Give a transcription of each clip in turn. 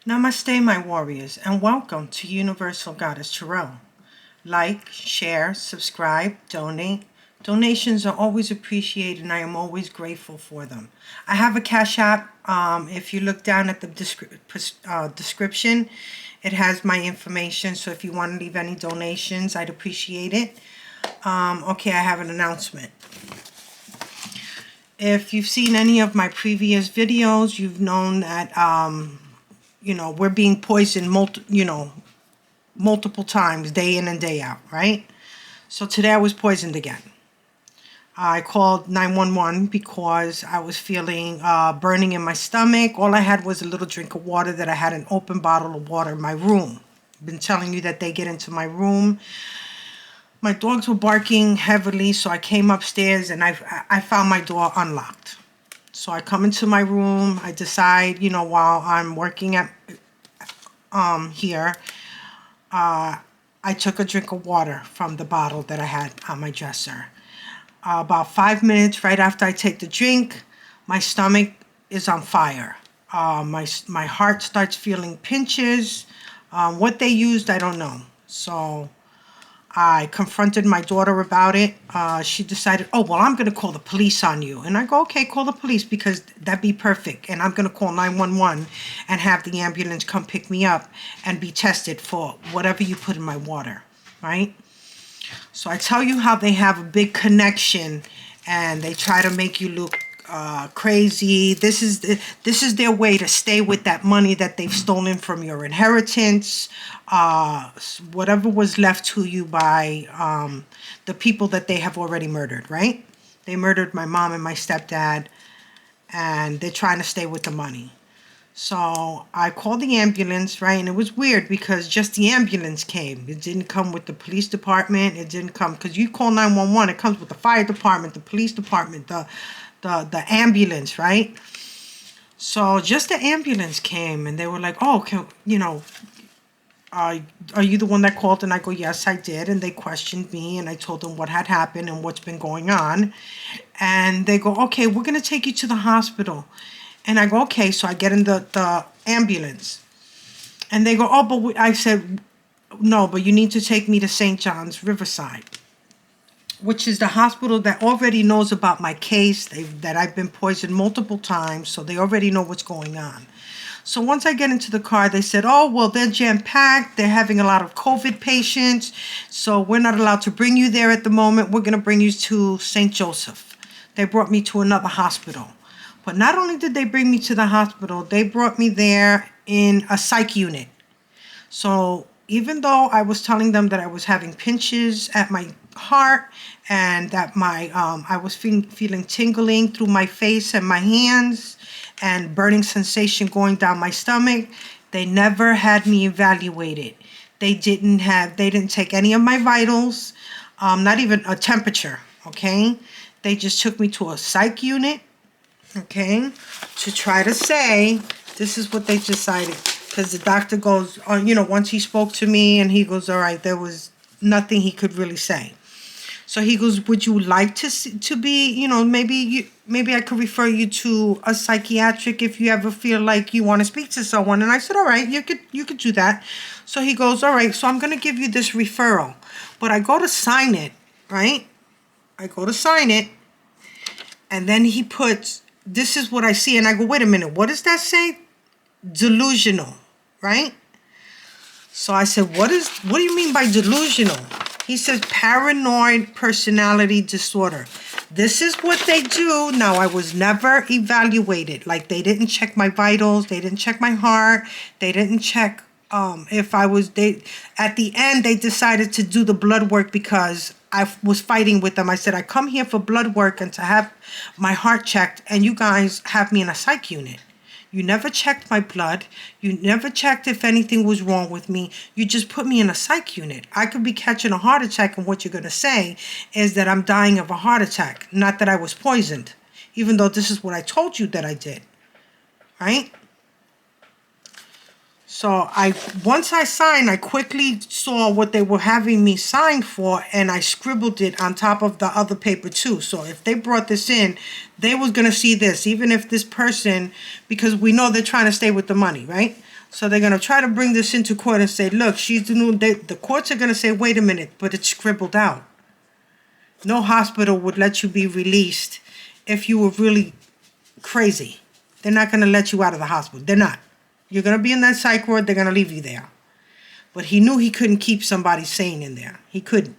Namaste, my warriors, and welcome to Universal Goddess Tarot. Like, share, subscribe, donate. Donations are always appreciated, and I am always grateful for them. I have a Cash App. If you look down at the description, it has my information. So if you want to leave any donations, I'd appreciate it. Okay, I have an announcement. If you've seen any of my previous videos, you've known that we're being poisoned multiple times, day in and day out, right? So today I was poisoned again. I called 911 because I was feeling burning in my stomach. All I had was a little drink of water that I had an open bottle of water in my room. I've been telling you that they get into my room. My dogs were barking heavily, so I came upstairs and I found my door unlocked. So I come into my room. I decide, while I'm working at here, I took a drink of water from the bottle that I had on my dresser. About 5 minutes right after I take the drink, my stomach is on fire. My heart starts feeling pinches. What they used, I don't know. So I confronted my daughter about it. She decided, oh, well, I'm going to call the police on you. And I go, okay, call the police because that'd be perfect. And I'm going to call 911 and have the ambulance come pick me up and be tested for whatever you put in my water, right? So I tell you how they have a big connection and they try to make you look crazy. This is their way to stay with that money that they've stolen from your inheritance, whatever was left to you by the people that they have already murdered, right? They murdered my mom and my stepdad, and they're trying to stay with the money. So I called the ambulance, right? And it was weird because just the ambulance came. It didn't come with the police department. It didn't come because you call 911. It comes with the fire department, the police department, the ambulance, right? So just the ambulance came and they were like, oh, are you the one that called? And I go, yes, I did. And they questioned me and I told them what had happened and what's been going on. And they go, okay, we're going to take you to the hospital. And I go, okay. So I get in the ambulance and they go, oh, but I said, no, but you need to take me to St. John's Riverside, which is the hospital that already knows about my case, that I've been poisoned multiple times, so they already know what's going on. So once I get into the car, they said, oh, well, they're jam-packed. They're having a lot of COVID patients, so we're not allowed to bring you there at the moment. We're going to bring you to St. Joseph. They brought me to another hospital. But not only did they bring me to the hospital, they brought me there in a psych unit. So even though I was telling them that I was having pinches at my heart and that I was feeling tingling through my face and my hands and burning sensation going down my stomach, they never had me evaluated. They didn't take any of my vitals, not even a temperature, okay? They just took me to a psych unit, okay, to try to say, this is what they decided. Because the doctor goes, once he spoke to me and he goes, all right, there was nothing he could really say. So he goes, would you like to be, maybe I could refer you to a psychiatric if you ever feel like you want to speak to someone. And I said, all right, you could do that. So he goes, all right, so I'm going to give you this referral. But I go to sign it, right? I go to sign it. And then he puts, this is what I see. And I go, wait a minute, what does that say? Delusional, right? So I said, what do you mean by delusional? He says paranoid personality disorder. This is what they do. Now, I was never evaluated. Like, they didn't check my vitals. They didn't check my heart. They didn't check if I was, at the end, they decided to do the blood work because I was fighting with them. I said, I come here for blood work and to have my heart checked, and you guys have me in a psych unit. You never checked my blood. You never checked if anything was wrong with me. You just put me in a psych unit. I could be catching a heart attack, and what you're going to say is that I'm dying of a heart attack, not that I was poisoned, even though this is what I told you that I did, right? So once I signed, I quickly saw what they were having me sign for, and I scribbled it on top of the other paper too. So if they brought this in, they was going to see this, even if this person, because we know they're trying to stay with the money, right? So they're going to try to bring this into court and say, look, she's the new, the courts are going to say, wait a minute, but it's scribbled out. No hospital would let you be released if you were really crazy. They're not going to let you out of the hospital. They're not. You're going to be in that psych ward. They're going to leave you there. But he knew he couldn't keep somebody sane in there. He couldn't.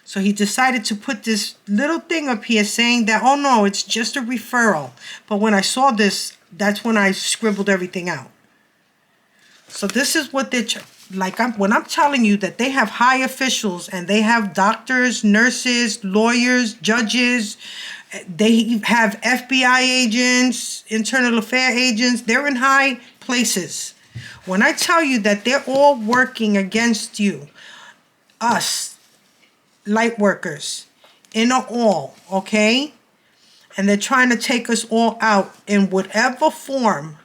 So he decided to put this little thing up here saying that, oh no, it's just a referral. But when I saw this, that's when I scribbled everything out. So this is what they're, when I'm telling you that they have high officials and they have doctors, nurses, lawyers, judges, they have FBI agents, internal affair agents, they're in high places. When I tell you that they're all working against you, us, light workers, in all, okay? And they're trying to take us all out in whatever form.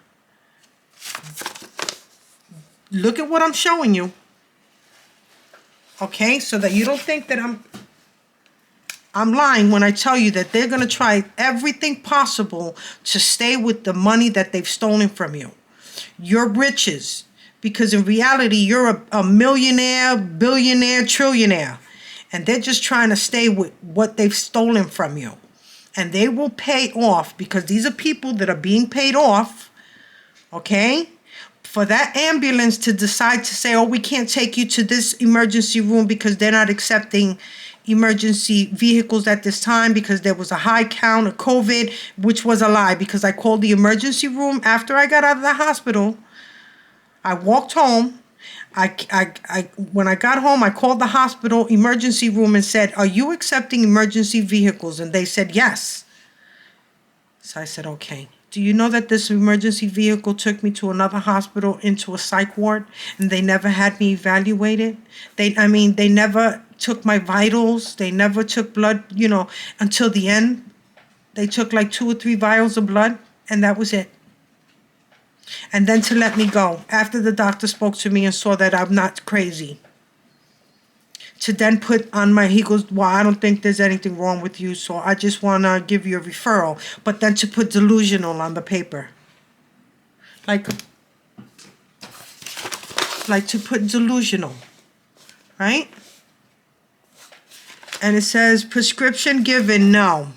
Look at what I'm showing you. Okay, so that you don't think that I'm lying when I tell you that they're going to try everything possible to stay with the money that they've stolen from you. Your riches. Because in reality, you're a millionaire, billionaire, trillionaire. And they're just trying to stay with what they've stolen from you. And they will pay off, because these are people that are being paid off, okay, for that ambulance to decide to say, oh, we can't take you to this emergency room because they're not accepting emergency vehicles at this time because there was a high count of COVID, which was a lie, because I called the emergency room after I got out of the hospital. I walked home. When I got home, I called the hospital emergency room and said, are you accepting emergency vehicles? And they said, yes. So I said, okay. Do you know that this emergency vehicle took me to another hospital into a psych ward and they never had me evaluated? They never took my vitals. They never took blood, until the end. They took like 2 or 3 vials of blood and that was it. And then to let me go after the doctor spoke to me and saw that I'm not crazy. To then put on he goes, well, I don't think there's anything wrong with you, so I just want to give you a referral. But then to put delusional on the paper. Like to put delusional, right? And it says prescription given, no.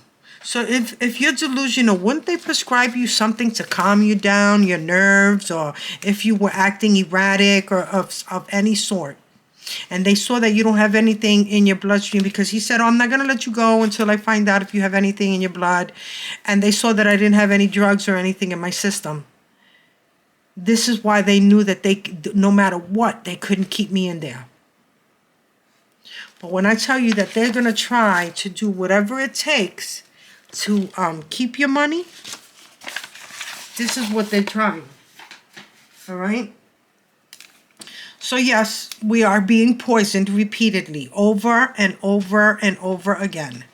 So if you're delusional, wouldn't they prescribe you something to calm you down, your nerves, or if you were acting erratic or of any sort? And they saw that you don't have anything in your bloodstream, because he said, oh, I'm not going to let you go until I find out if you have anything in your blood. And they saw that I didn't have any drugs or anything in my system. This is why they knew that no matter what, they couldn't keep me in there. But when I tell you that they're going to try to do whatever it takes to keep your money, this is what they're trying. All right? So yes, we are being poisoned repeatedly, over and over and over again.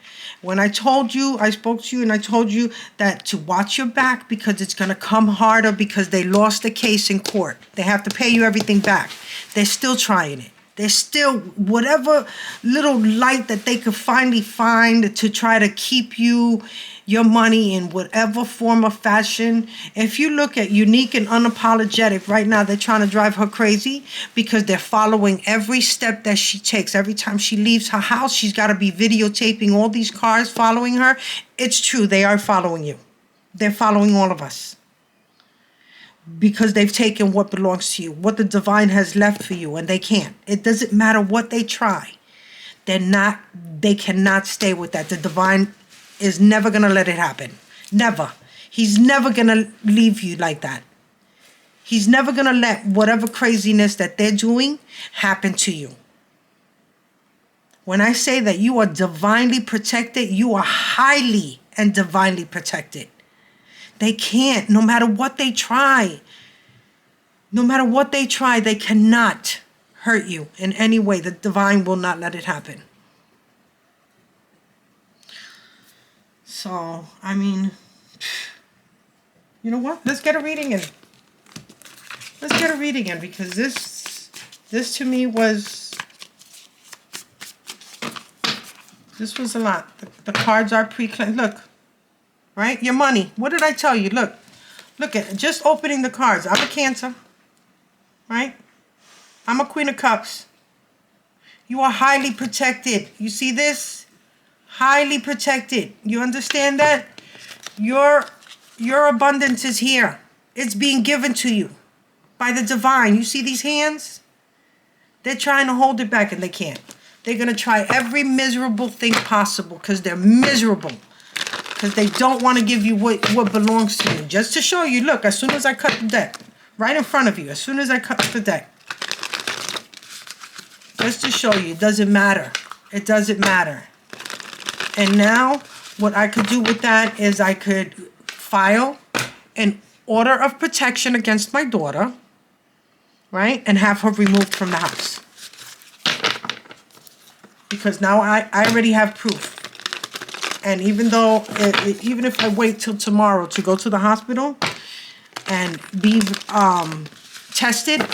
When I told you, I spoke to you and I told you that to watch your back, because it's going to come harder, because they lost the case in court. They have to pay you everything back. They're still trying it. They're still, whatever little light that they could finally find to try to keep your money in whatever form or fashion. If you look at Unique and Unapologetic right now, they're trying to drive her crazy because they're following every step that she takes. Every time she leaves her house, she's got to be videotaping all these cars following her. It's true, they are following you. They're following all of us. Because they've taken what belongs to you, what the divine has left for you, and they can't. It doesn't matter what they try. They cannot stay with that. The divine is never going to let it happen. Never. He's never going to leave you like that. He's never going to let whatever craziness that they're doing happen to you. When I say that you are divinely protected, you are highly and divinely protected. They can't, no matter what they try. No matter what they try, they cannot hurt you in any way. The divine will not let it happen. So, you know what? Let's get a reading in. Let's get a reading in, because this to me was, this was a lot. The cards are pre-cleansed. Look. Right? Your money. What did I tell you? Look at just opening the cards. I'm a Cancer. right? I'm a Queen of Cups. You are highly protected. You see this? Highly protected. You understand that? Your abundance is here. It's being given to you by the divine. You see these hands? They're trying to hold it back and they can't. They're going to try every miserable thing possible because they're miserable. Because they don't want to give you what belongs to you. Just to show you, look, as soon as I cut the deck, right in front of you, as soon as I cut the deck, just to show you, it doesn't matter. It doesn't matter. And now, what I could do with that is I could file an order of protection against my daughter, right? And have her removed from the house. Because now I already have proof. And even though, even if I wait till tomorrow to go to the hospital and be tested,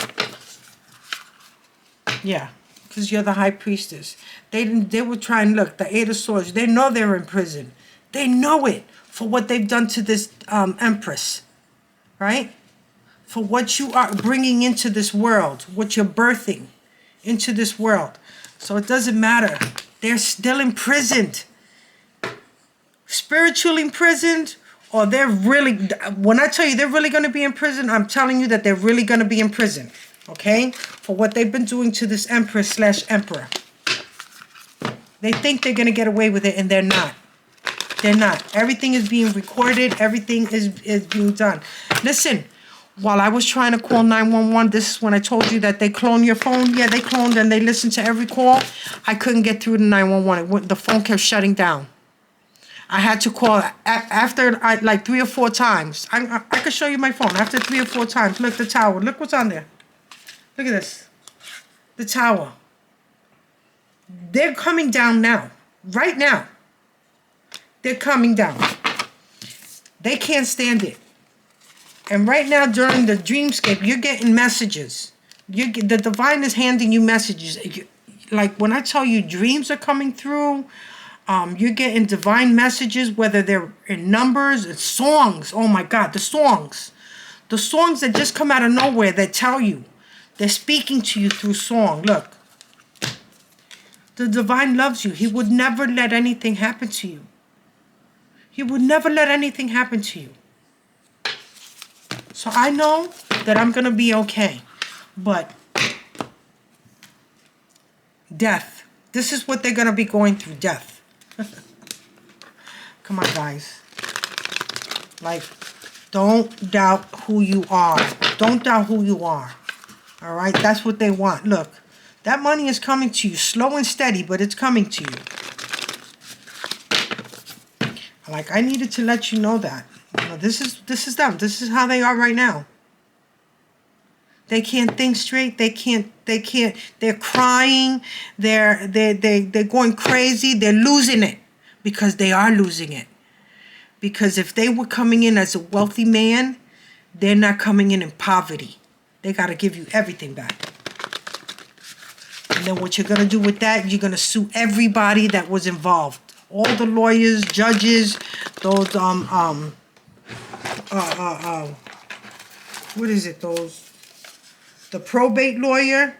yeah, because you're the high priestess. They were trying, look, the Eight of Swords, they know they're in prison. They know it for what they've done to this Empress, right? For what you are bringing into this world, what you're birthing into this world. So it doesn't matter. They're still imprisoned. Spiritually imprisoned, or they're really, when I tell you they're really going to be in prison, I'm telling you that they're really going to be in prison, okay? For what they've been doing to this Empress/Emperor. They think they're going to get away with it, and they're not. They're not. Everything is being recorded. Everything is being done. Listen, while I was trying to call 911, this is when I told you that they cloned your phone. Yeah, they cloned and they listened to every call. I couldn't get through to 911. The phone kept shutting down. I had to call after like 3 or 4 times. I could show you my phone. After 3 or 4 times. Look, the tower. Look what's on there. Look at this. The tower. They're coming down now. Right now. They're coming down. They can't stand it. And right now during the dreamscape, you're getting messages. The divine is handing you messages. Like when I tell you dreams are coming through, you're getting divine messages, whether they're in numbers and songs. Oh my God, the songs. The songs that just come out of nowhere that tell you. They're speaking to you through song. Look. The divine loves you. He would never let anything happen to you. He would never let anything happen to you. So I know that I'm going to be okay. But death. This is what they're going to be going through. Death. Come on, guys. Like, don't doubt who you are. Don't doubt who you are. All right? That's what they want. Look, that money is coming to you. Slow and steady, but it's coming to you. Like, I needed to let you know that. You know, this is them. This is how they are right now. They can't think straight. They can't. They're crying. They're going crazy. They're losing it because they are losing it. Because if they were coming in as a wealthy man, they're not coming in poverty. They got to give you everything back. And then what you're going to do with that, you're going to sue everybody that was involved. All the lawyers, judges, those, what is it, those, the probate lawyer,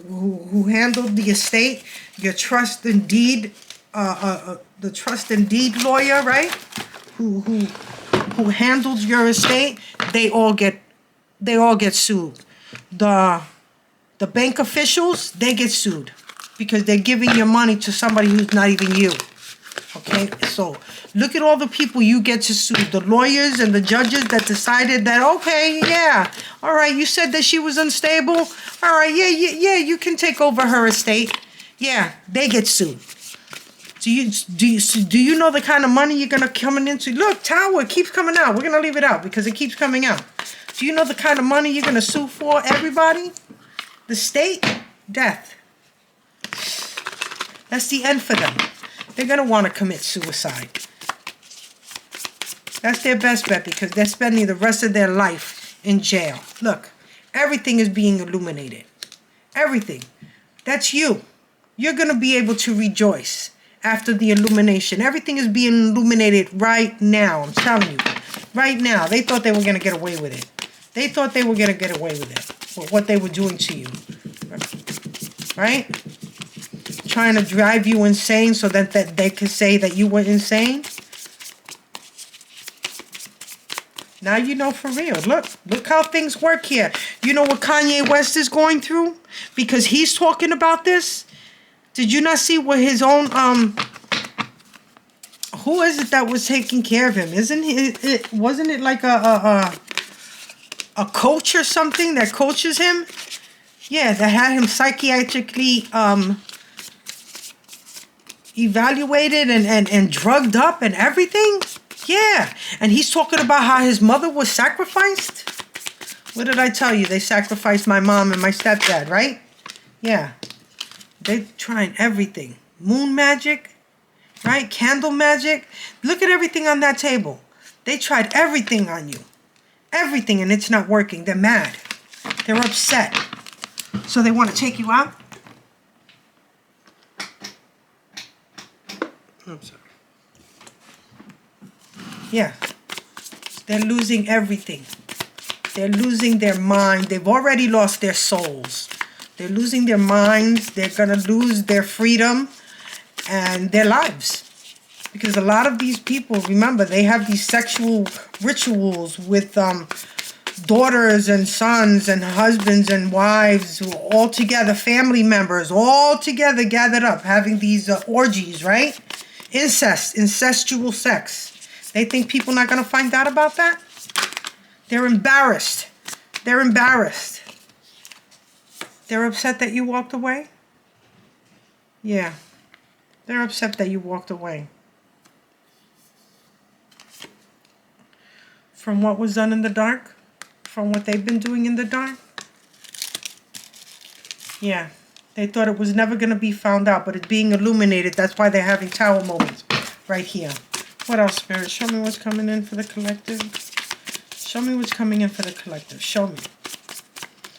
who handled the estate, your trust and deed, the trust and deed lawyer, right? Who handles your estate, they all get sued. The bank officials, they get sued because they're giving your money to somebody who's not even you. Okay, so look at all the people you get to sue. The lawyers and the judges that decided that, okay, yeah, all right, you said that she was unstable. All right, yeah, you can take over her estate. Yeah, they get sued. Do you know the kind of money you're gonna coming into? Look, Tower keeps coming out. We're gonna leave it out because it keeps coming out. Do you know the kind of money you're gonna sue for? Everybody, the state, death. That's the end for them. They're going to want to commit suicide. That's their best bet because they're spending the rest of their life in jail. Look, everything is being illuminated. Everything. That's you. You're going to be able to rejoice after the illumination. Everything is being illuminated right now. I'm telling you. Right now. They thought they were going to get away with it. They thought they were going to get away with it. with what they were doing to you. Right? Trying to drive you insane so that they could say that you were insane. Now you know for real. Look how things work here. You know what Kanye West is going through? Because he's talking about this. Did you not see what his own, who is it that was taking care of him? Wasn't it like a coach or something that coaches him? Yeah, that had him psychiatrically, evaluated and drugged up and everything. Yeah, and he's talking about how his mother was sacrificed. What did I tell you? They sacrificed my mom and my stepdad, right? Yeah. They're trying everything. Moon magic, right? Candle magic. Look at everything on that table. They tried everything on you. Everything, and it's not working. They're mad. They're upset. So they want to take you out? I'm sorry. Yeah. They're losing everything. They're losing their mind. They've already lost their souls. They're losing their minds. They're going to lose their freedom and their lives. Because a lot of these people, remember, they have these sexual rituals with daughters and sons and husbands and wives, who all together, family members, all together gathered up, having these orgies, right? Incest, incestual sex. They think people not going to find out about that? They're embarrassed. They're embarrassed. They're upset that you walked away? Yeah. They're upset that you walked away. From what was done in the dark? From what they've been doing in the dark? Yeah. They thought it was never going to be found out, but it's being illuminated. That's why they're having tower moments right here. What else, Spirit? Show me what's coming in for the collective. Show me what's coming in for the collective. Show me.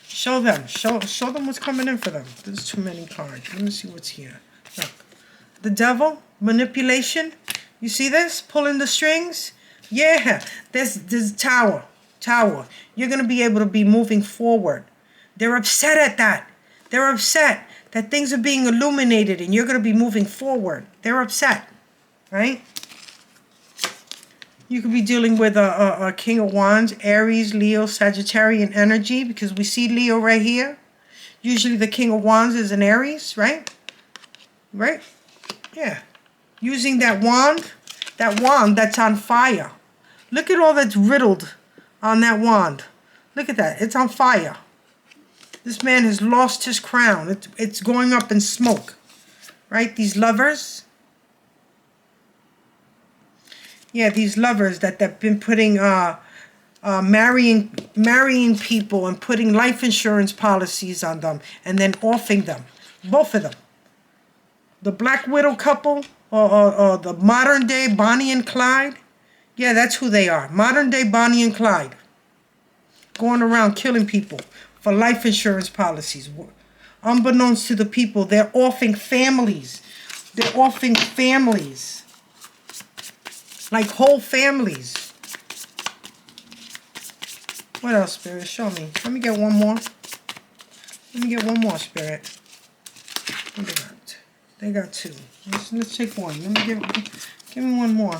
Show them. Show them what's coming in for them. There's too many cards. Let me see what's here. Look. The devil. Manipulation. You see this? Pulling the strings. Yeah. There's tower. Tower. You're going to be able to be moving forward. They're upset at that. They're upset that things are being illuminated and you're going to be moving forward. They're upset. Right? You could be dealing with a King of Wands, Aries, Leo, Sagittarian energy, because we see Leo right here. Usually the King of Wands is an Aries, right? Right? Yeah. Using that wand that's on fire. Look at all that's riddled on that wand. Look at that. It's on fire. This man has lost his crown. It's going up in smoke. Right? These lovers. Yeah, these lovers that they've been putting, marrying people and putting life insurance policies on them and then offing them. Both of them. The Black Widow couple or the modern day Bonnie and Clyde. Yeah, that's who they are. Modern day Bonnie and Clyde. Going around killing people for life insurance policies. Unbeknownst to the people, they're offing families. They're offing families. Like whole families. What else, Spirit? Show me. Let me get one more. Let me get one more, Spirit. What they got? They got two. Let's take one. Let me give me one more.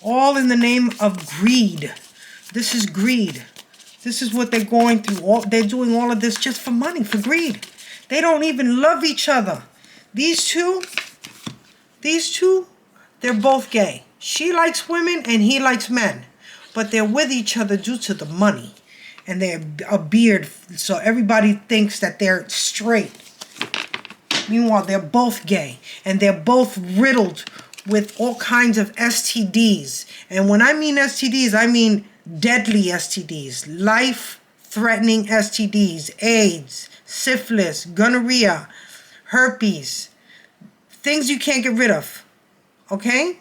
All in the name of greed. This is greed. This is what they're going through. They're doing all of this just for money, for greed. They don't even love each other. These two, they're both gay. She likes women and he likes men. But they're with each other due to the money. And they're a beard, so everybody thinks that they're straight. Meanwhile, they're both gay. And they're both riddled with all kinds of STDs. And when I mean STDs, I mean deadly STDs. Life-threatening STDs. AIDS, syphilis, gonorrhea, herpes. Things you can't get rid of. Okay?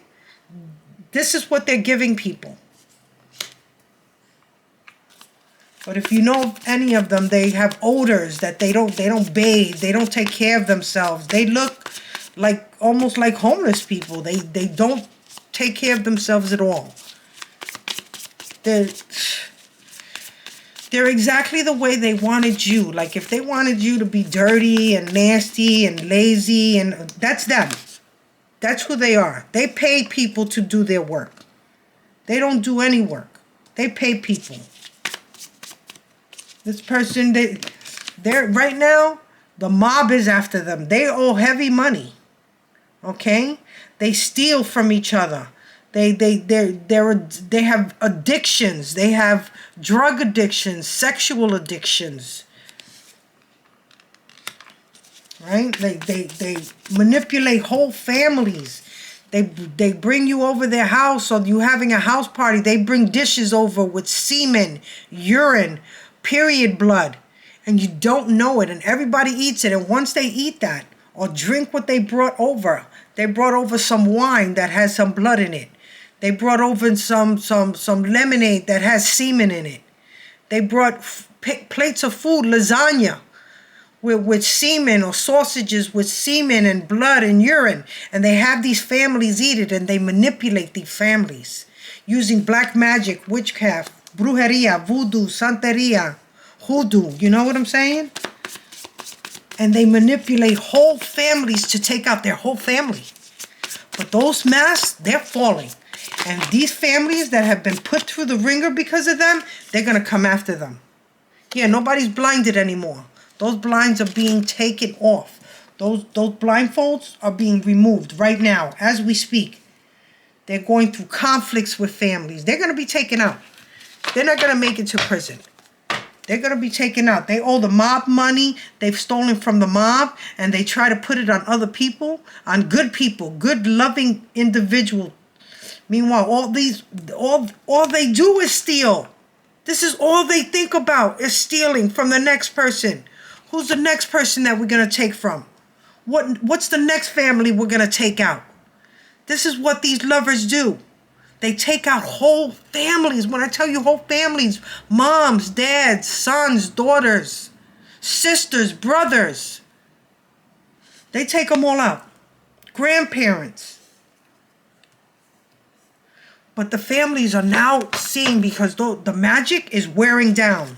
This is what they're giving people. But if you know any of them, they have odors that they don't bathe, they don't take care of themselves. They look like almost like homeless people. They don't take care of themselves at all. They're exactly the way they wanted you. Like if they wanted you to be dirty and nasty and lazy, and that's them. That's who they are. They pay people to do their work. They don't do any work. They pay people. This person, they're right now, the mob is after them. They owe heavy money. Okay? They steal from each other. They have addictions. They have drug addictions, sexual addictions. Right? They manipulate whole families. They bring you over their house, or you having a house party. They bring dishes over with semen, urine, period blood, and you don't know it, and everybody eats it. And once they eat that or drink what they brought over some wine that has some blood in it. They brought over some lemonade that has semen in it. They brought plates of food, lasagna, with semen, or sausages with semen and blood and urine. And they have these families eat it, and they manipulate these families using black magic, witchcraft, brujeria, voodoo, santeria, hoodoo. You know what I'm saying? And they manipulate whole families to take out their whole family. But those masks, they're falling. And these families that have been put through the ringer because of them, they're going to come after them. Yeah, nobody's blinded anymore. Those blinds are being taken off. Those blindfolds are being removed right now as we speak. They're going through conflicts with families. They're going to be taken out. They're not going to make it to prison. They're going to be taken out. They owe the mob money. They've stolen from the mob, and they try to put it on other people, on good people, good, loving individuals. Meanwhile, all they do is steal. This is all they think about, is stealing from the next person. Who's the next person that we're going to take from? What's the next family we're going to take out? This is what these lovers do. They take out whole families. When I tell you whole families, moms, dads, sons, daughters, sisters, brothers. They take them all out. Grandparents. But the families are now seeing, because the magic is wearing down.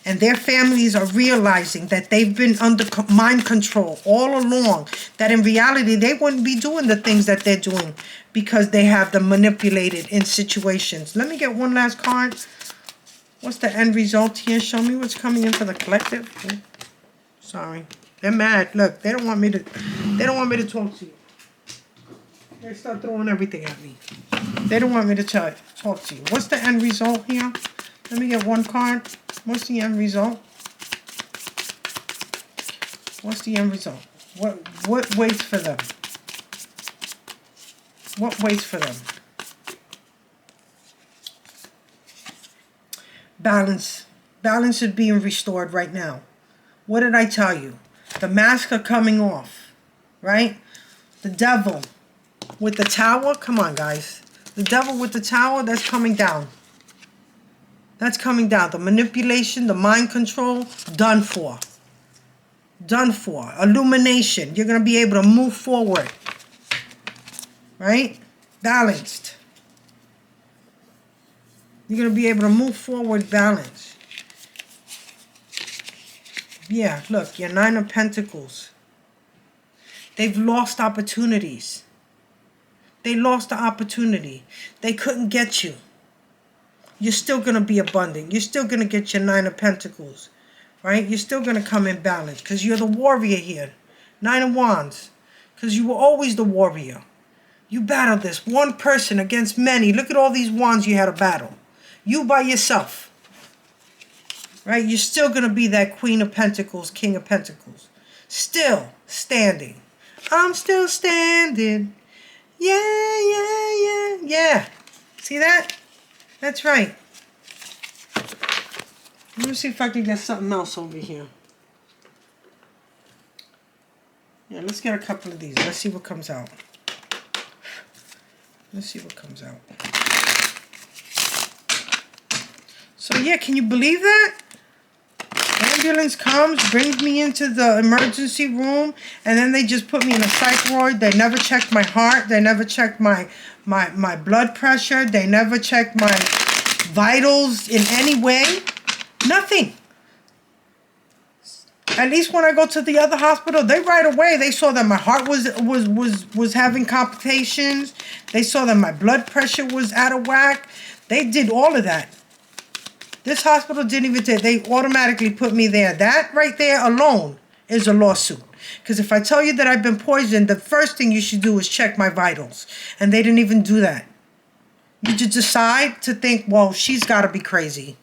And their families are realizing that they've been under mind control all along. That in reality, they wouldn't be doing the things that they're doing because they have them manipulated in situations. Let me get one last card. What's the end result here? Show me what's coming in for the collective. Oh, sorry. They're mad. Look, they don't want me to talk to you. They start throwing everything at me. They don't want me to talk to you. What's the end result here? Let me get one card. What's the end result? What's the end result? What waits for them? What waits for them? Balance. Balance is being restored right now. What did I tell you? The masks are coming off, right? The devil with the tower. Come on, guys. The devil with the tower, that's coming down. That's coming down. The manipulation, the mind control, done for. Done for. Illumination. You're going to be able to move forward. Right? Balanced. You're going to be able to move forward balanced. Yeah, look, your Nine of Pentacles. They've lost opportunities. They lost the opportunity. They couldn't get you. You're still going to be abundant. You're still going to get your Nine of Pentacles. Right? You're still going to come in balance. Because you're the warrior here. Nine of Wands. Because you were always the warrior. You battled this. One person against many. Look at all these wands you had to battle. You by yourself. Right? You're still going to be that Queen of Pentacles, King of Pentacles. Still standing. I'm still standing. Yeah. See that? That's right. Let me see if I can get something else over here. Yeah, let's get a couple of these. Let's see what comes out. Let's see what comes out. So yeah, can you believe that? Ambulance comes, brings me into the emergency room, and then they just put me in a psych ward. They never checked my heart. They never checked my blood pressure. They never checked my vitals in any way. Nothing. At least when I go to the other hospital, they right away, they saw that my heart was having complications. They saw that my blood pressure was out of whack. They did all of that. This hospital didn't even take, they automatically put me there. That right there alone is a lawsuit. Because if I tell you that I've been poisoned, the first thing you should do is check my vitals. And they didn't even do that. You just decide to think, well, she's got to be crazy.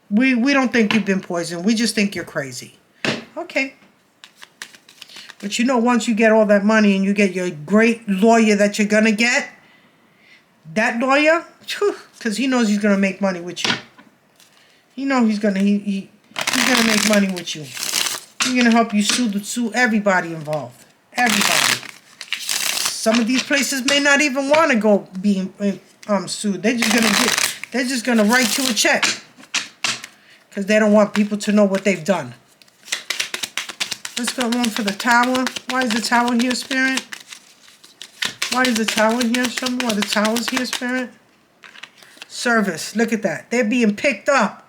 We don't think you've been poisoned. We just think you're crazy. Okay. But you know, once you get all that money and you get your great lawyer that you're going to get, that lawyer, because he knows he's going to make money with you. You know he's going to he's going to make money with you. He's going to help you sue everybody involved. Everybody. Some of these places may not even want to go being sued. They're just going to write you a check. Because they don't want people to know what they've done. Let's go on for the tower. Why is the tower here, Spirit? Why is the tower here? Show me why the tower's here, Spirit. Service. Look at that. They're being picked up.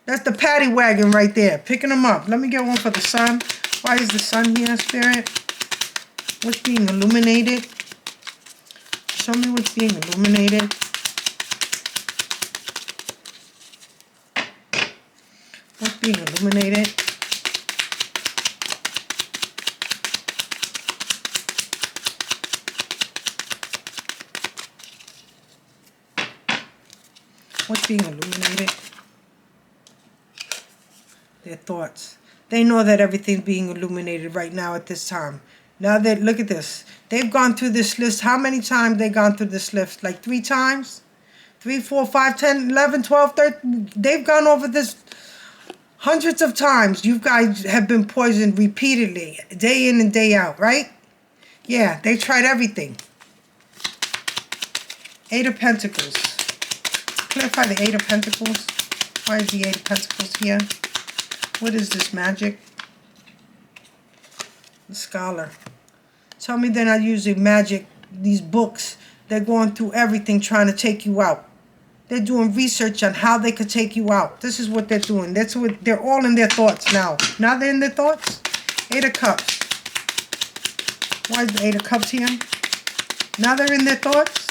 That's the paddy wagon right there. Picking them up. Let me get one for the sun. Why is the sun here, Spirit? What's being illuminated? Show me what's being illuminated. What's being illuminated? What's being illuminated? Their thoughts. They know that everything's being illuminated right now at this time. Now that, look at this. They've gone through this list. How many times they gone through this list? Like 3 times? 3, 4, 5, 10, 11, 12, 13. They've gone over this hundreds of times. You guys have been poisoned repeatedly, day in and day out, right? Yeah, they tried everything. 8 of Pentacles. Clarify the 8 of Pentacles. Why is the 8 of Pentacles here? What is this magic? The Scholar. Tell me they're not using magic, these books. They're going through everything trying to take you out. They're doing research on how they could take you out. This is what they're doing. That's what they're all in their thoughts now. Now they're in their thoughts. 8 of Cups. Why is the 8 of Cups here? Now they're in their thoughts.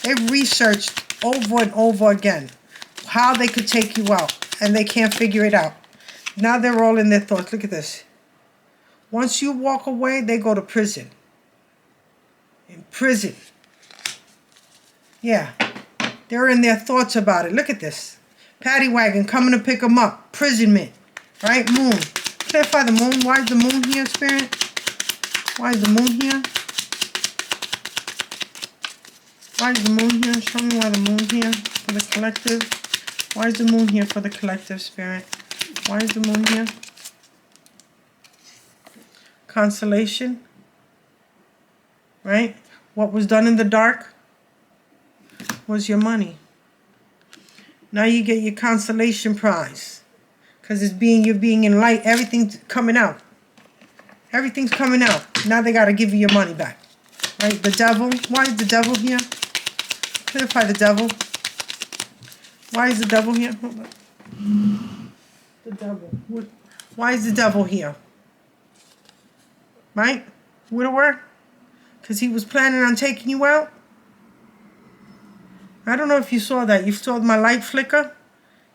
They've researched over and over again how they could take you out. And they can't figure it out. Now they're all in their thoughts. Look at this. Once you walk away, they go to prison. In prison. Yeah. They're in their thoughts about it. Look at this. Paddy wagon coming to pick them up. Imprisonment. Right? Moon. Clarify the moon. Why is the moon here, Spirit? Why is the moon here? Why is the moon here? Show me why the moon's here for the collective. Why is the moon here for the collective, Spirit? Why is the moon here? Consolation. Right? What was done in the dark was your money. Now you get your consolation prize. Because you're being in light. Everything's coming out. Everything's coming out. Now they got to give you your money back. Right? The devil. Why is the devil here? Clarify the devil. Why is the devil here? The devil. Why is the devil here? Right? Widower? Because he was planning on taking you out? I don't know if you saw that. You saw my light flicker?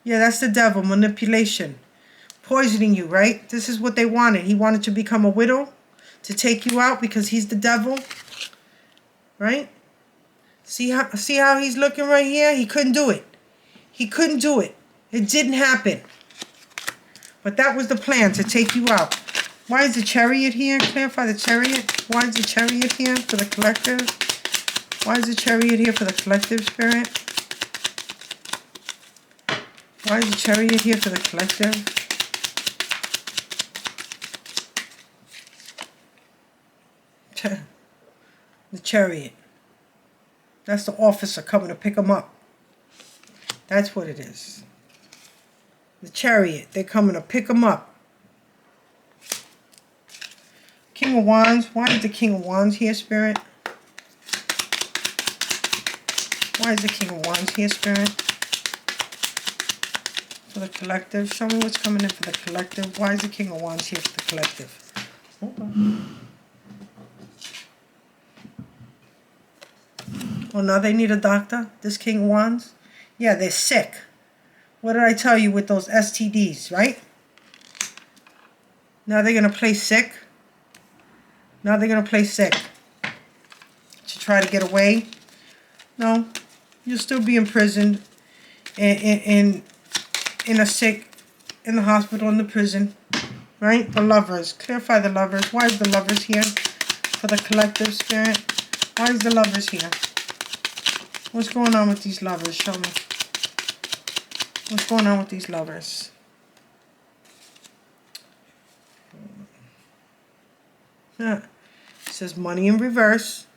Yeah, that's the devil. Manipulation. Poisoning you, right? This is what they wanted. He wanted to become a widow. To take you out because he's the devil. Right? See how he's looking right here? He couldn't do it. He couldn't do it. It didn't happen. But that was the plan, to take you out. Why is the Chariot here? Clarify the Chariot. Why is the Chariot here for the collective? Why is the Chariot here for the collective, Spirit? Why is the Chariot here for the collective? The Chariot. That's the officer coming to pick them up. That's what it is. The Chariot. They're coming to pick them up. King of Wands. Why is the King of Wands here, Spirit? Why is the King of Wands here, Spirit? For the collective. Show me what's coming in for the collective. Why is the King of Wands here for the collective? Okay. Well, now they need a doctor, this King of Wands. Yeah, they're sick. What did I tell you with those STDs, right? Now they're going to play sick. Now they're going to play sick. To try to get away. No, you'll still be imprisoned. In the hospital, in the prison. Right? The Lovers. Clarify the Lovers. Why is the Lovers here? For the collective spirit. Why is the Lovers here? What's going on with these Lovers? Show me. What's going on with these Lovers? Yeah. It says money in reverse.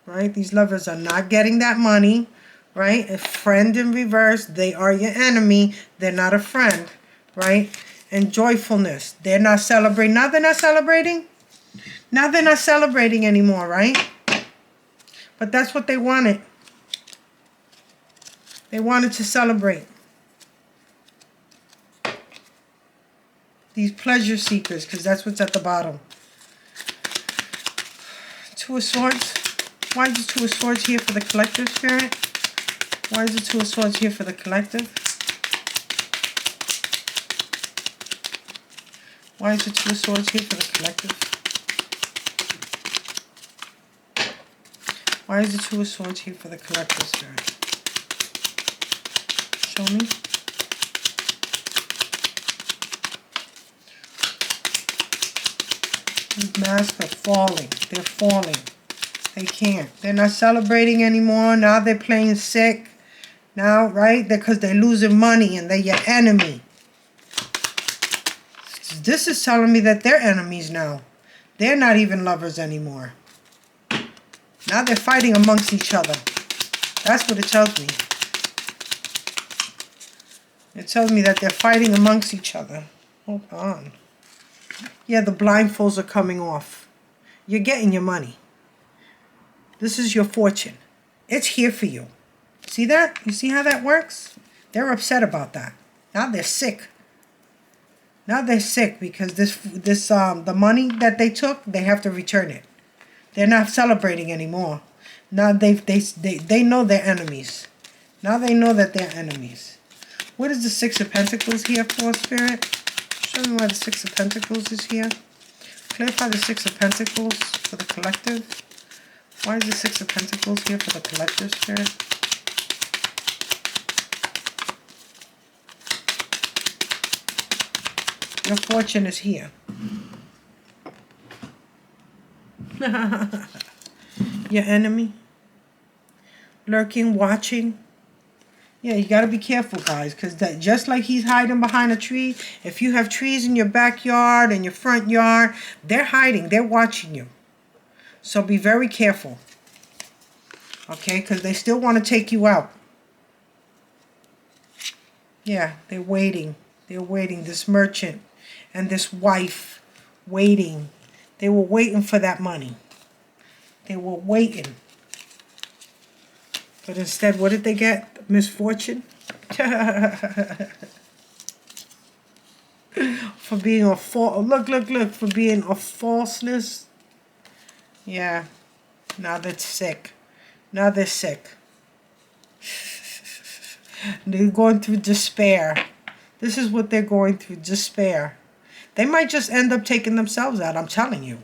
Right? These Lovers are not getting that money. Right? A friend in reverse. They are your enemy. They're not a friend. Right? And joyfulness. They're not celebrating. Now they're not celebrating. Now they're not celebrating anymore, right? But that's what they wanted. They wanted to celebrate. These pleasure seekers, because that's what's at the bottom. Two of Swords. Why is the Two of Swords here for the collective spirit? Why is the Two of Swords here for the collective? Why is the Two of Swords here for the collective? Why is the Two of Swords here for the collective spirit? Show me. These masks are falling. They're falling. They can't. They're not celebrating anymore. Now they're playing sick. Now, right? Because they're losing money and they're your enemy. This is telling me that they're enemies now. They're not even lovers anymore. Now they're fighting amongst each other. That's what it tells me. It tells me that they're fighting amongst each other. Hold on. Yeah, the blindfolds are coming off. You're getting your money. This is your fortune. It's here for you. See that? You see how that works? They're upset about that. Now they're sick. Now they're sick because the money that they took, they have to return it. They're not celebrating anymore. Now they know they're enemies. Now they know that they're enemies. What is the Six of Pentacles here for, Spirit? Show me why the Six of Pentacles is here. Clarify the Six of Pentacles for the collective. Why is the Six of Pentacles here for the collective, Spirit? Your fortune is here. Your enemy. Lurking, watching. Yeah, you got to be careful, guys, because that just like he's hiding behind a tree, if you have trees in your backyard and your front yard, they're hiding. They're watching you. So be very careful. Okay, because they still want to take you out. Yeah, they're waiting. They're waiting. This merchant and this wife waiting. They were waiting for that money. They were waiting. But instead, what did they get? Misfortune? For being a look, for being a falseness. Yeah. Now they're sick. Now they're sick. They're going through despair. This is what they're going through, despair. They might just end up taking themselves out, I'm telling you.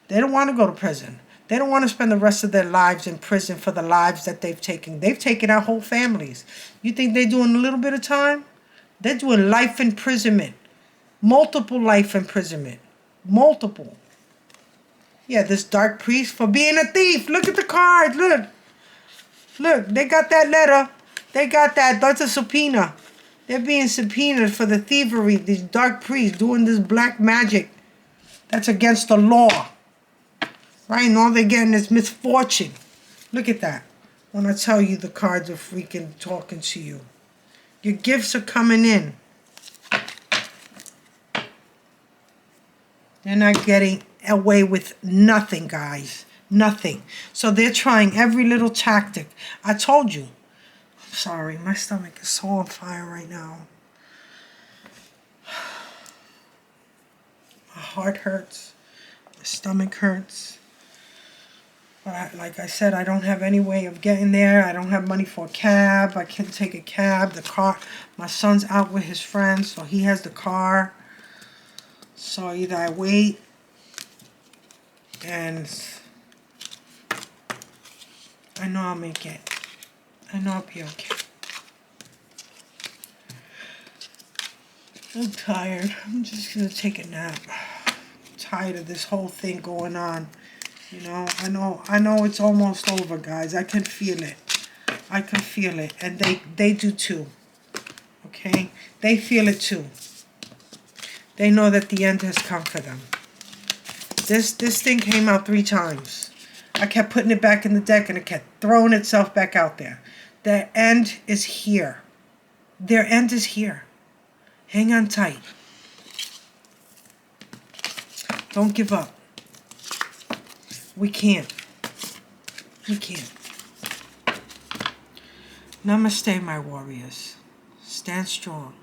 They don't want to go to prison. They don't want to spend the rest of their lives in prison for the lives that they've taken. They've taken our whole families. You think they're doing a little bit of time? They're doing life imprisonment. Multiple life imprisonment. Multiple. Yeah, this dark priest for being a thief. Look at the cards. Look. Look, they got that letter. They got that. That's a subpoena. They're being subpoenaed for the thievery. These dark priests doing this black magic. That's against the law. Right? And all they're getting is misfortune. Look at that. When I tell you the cards are freaking talking to you. Your gifts are coming in. They're not getting away with nothing, guys. Nothing. So they're trying every little tactic. I told you. I'm sorry. My stomach is so on fire right now. My heart hurts. My stomach hurts. But like I said, I don't have any way of getting there. I don't have money for a cab. I can't take a cab. The car, my son's out with his friends, so he has the car. So either I wait and I know I'll make it. I know I'll be okay. I'm tired. I'm just gonna take a nap. I'm tired of this whole thing going on. You know, I know it's almost over, guys. I can feel it. I can feel it. And they do too. Okay? They feel it too. They know that the end has come for them. This thing came out 3 times. I kept putting it back in the deck and it kept throwing itself back out there. Their end is here. Their end is here. Hang on tight. Don't give up. We can't. We can't. Namaste, my warriors. Stand strong.